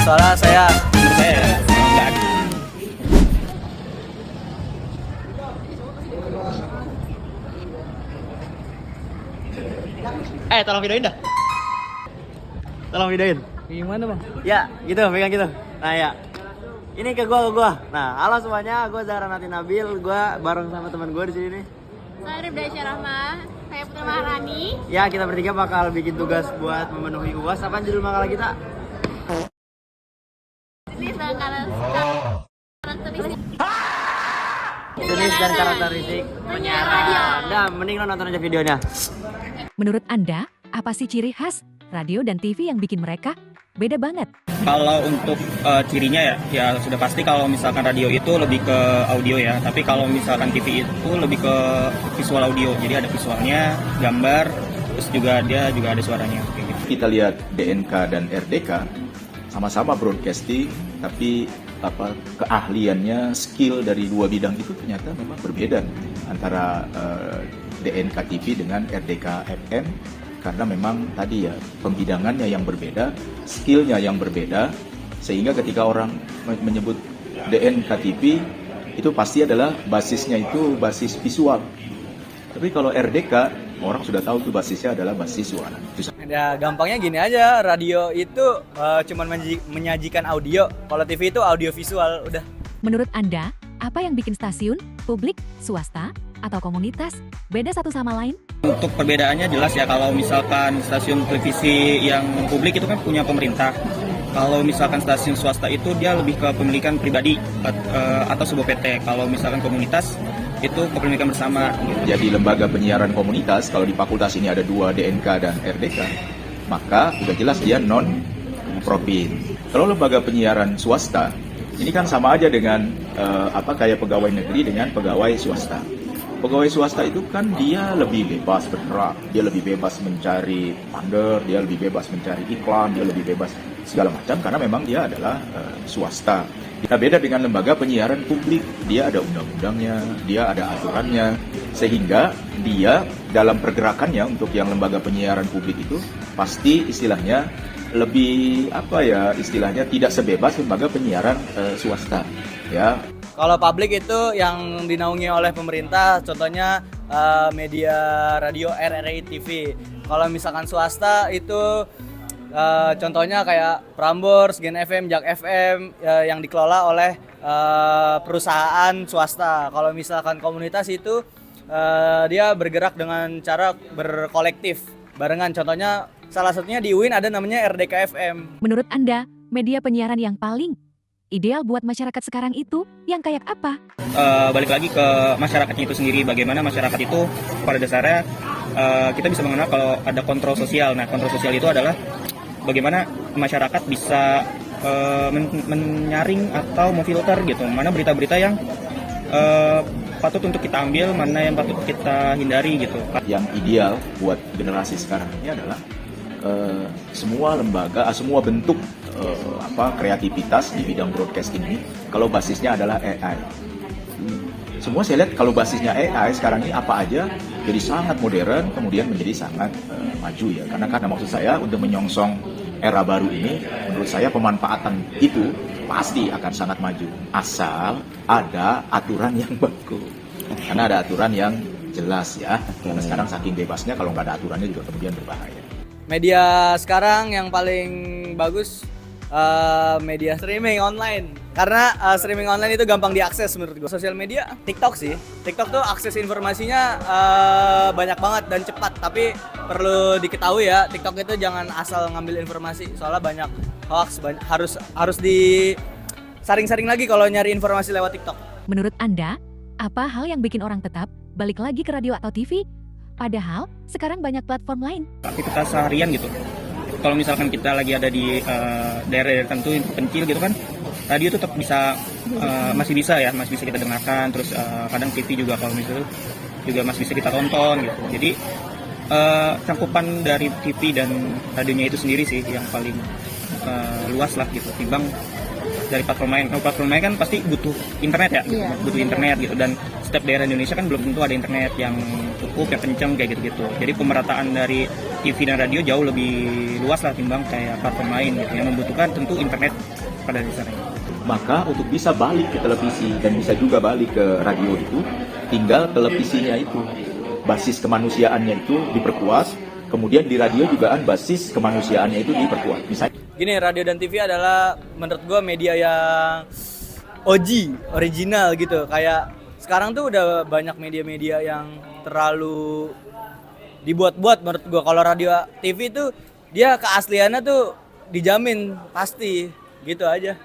soalnya saya ya nggak ada. tolong videoin dah. Tolong videoin. Gimana bang? Ya, gitu, pegang gitu. Nah ya, ini ke gua. Nah, halo semuanya, gua Zahra Nati Nabil, gua bareng sama teman gua di sini nih. Saya Ribda Syarahma, saya Putri Maharani. Ya, kita bertiga bakal bikin tugas buat memenuhi UAS. Apaan judul makalah kita? Jenis dan karakteristik Jenis dan karakteristik penyiar radio. Nah, mending lo nonton aja videonya. Menurut Anda, apa sih ciri khas radio dan TV yang bikin mereka beda banget? Kalau untuk cirinya ya sudah pasti kalau misalkan radio itu lebih ke audio ya, tapi kalau misalkan TV itu lebih ke visual audio, jadi ada visualnya, gambar, terus juga dia juga ada suaranya kayak gitu. Kita lihat DNK dan RDK sama-sama broadcasting, tapi keahliannya, skill dari dua bidang itu ternyata memang berbeda antara DNK TV dengan RDK FM. Karena memang tadi ya pembidangannya yang berbeda, skillnya yang berbeda, sehingga ketika orang menyebut DNK TV itu pasti adalah basisnya itu basis visual. Tapi kalau RDK orang sudah tahu tuh basisnya adalah basis suara. Ya gampangnya gini aja, radio itu cuman menyajikan audio, kalau TV itu audio visual, udah. Menurut Anda, apa yang bikin stasiun, publik, swasta, atau komunitas beda satu sama lain? Untuk perbedaannya jelas ya, kalau misalkan stasiun televisi yang publik itu kan punya pemerintah. Kalau misalkan stasiun swasta itu dia lebih ke pemilikan pribadi atau sebuah PT. Kalau misalkan komunitas itu kepemilikan bersama. Jadi lembaga penyiaran komunitas, kalau di fakultas ini ada dua, DNK dan RDK, maka udah jelas dia non-profit. Kalau lembaga penyiaran swasta, ini kan sama aja dengan kayak pegawai negeri dengan pegawai swasta. Pegawai swasta itu kan dia lebih bebas bergerak, dia lebih bebas mencari funder, dia lebih bebas mencari iklan, dia lebih bebas segala macam karena memang dia adalah swasta. Nah, beda dengan lembaga penyiaran publik, dia ada undang-undangnya, dia ada aturannya, sehingga dia dalam pergerakannya untuk yang lembaga penyiaran publik itu pasti istilahnya lebih istilahnya tidak sebebas lembaga penyiaran swasta, ya. Kalau publik itu yang dinaungi oleh pemerintah, contohnya media radio RRI TV. Kalau misalkan swasta itu contohnya kayak Prambors, Gen FM, Jak FM yang dikelola oleh perusahaan swasta. Kalau misalkan komunitas itu dia bergerak dengan cara berkolektif, barengan. Contohnya salah satunya di UIN ada namanya RDK FM. Menurut Anda, media penyiaran yang paling ideal buat masyarakat sekarang itu yang kayak apa? Balik lagi ke masyarakatnya itu sendiri, bagaimana masyarakat itu pada dasarnya kita bisa mengenal kalau ada kontrol sosial. Nah, kontrol sosial itu adalah bagaimana masyarakat bisa menyaring atau memfilter gitu, mana berita-berita yang patut untuk kita ambil, mana yang patut kita hindari gitu. Yang ideal buat generasi sekarang ini adalah semua lembaga, semua bentuk kreativitas di bidang broadcasting ini kalau basisnya adalah AI. Semua saya lihat kalau basisnya AI sekarang ini apa aja jadi sangat modern, kemudian menjadi sangat maju ya. Karena maksud saya untuk menyongsong era baru ini, menurut saya pemanfaatan itu pasti akan sangat maju asal ada aturan yang baku. Karena ada aturan yang jelas ya. Karena sekarang saking bebasnya kalau nggak ada aturannya juga kemudian berbahaya. Media sekarang yang paling bagus media streaming online, karena streaming online itu gampang diakses menurut gue. Sosial media, TikTok sih. TikTok tuh akses informasinya banyak banget dan cepat, tapi perlu diketahui ya, TikTok itu jangan asal ngambil informasi, soalnya banyak hoax, harus disaring-saring lagi kalau nyari informasi lewat TikTok. Menurut Anda, apa hal yang bikin orang tetap balik lagi ke radio atau TV? Padahal sekarang banyak platform lain. Aktivitas seharian gitu. Kalau misalkan kita lagi ada di daerah tertentu yang pencil gitu kan, radio tetap bisa masih bisa kita dengarkan. Terus kadang TV juga kalau misalnya juga masih bisa kita tonton gitu. Jadi cakupan dari TV dan radionya itu sendiri sih yang paling luas lah gitu, timbang dari platform lain. Kalau platform lain kan pasti butuh internet ya, butuh internet gitu, dan setiap daerah Indonesia kan belum tentu ada internet yang cukup, yang kenceng kayak gitu-gitu. Jadi pemerataan dari TV dan radio jauh lebih luas lah timbang kayak platform lain gitu, yang membutuhkan tentu internet pada dasarnya. Maka untuk bisa balik ke televisi dan bisa juga balik ke radio itu, tinggal televisinya itu, basis kemanusiaannya itu diperkuat, kemudian di radio juga basis kemanusiaannya itu diperkuat. Misalnya Gini, radio dan TV adalah menurut gue media yang OG, original gitu. Kayak sekarang tuh udah banyak media-media yang terlalu dibuat-buat menurut gue. Kalau radio TV tuh dia keasliannya tuh dijamin pasti gitu aja.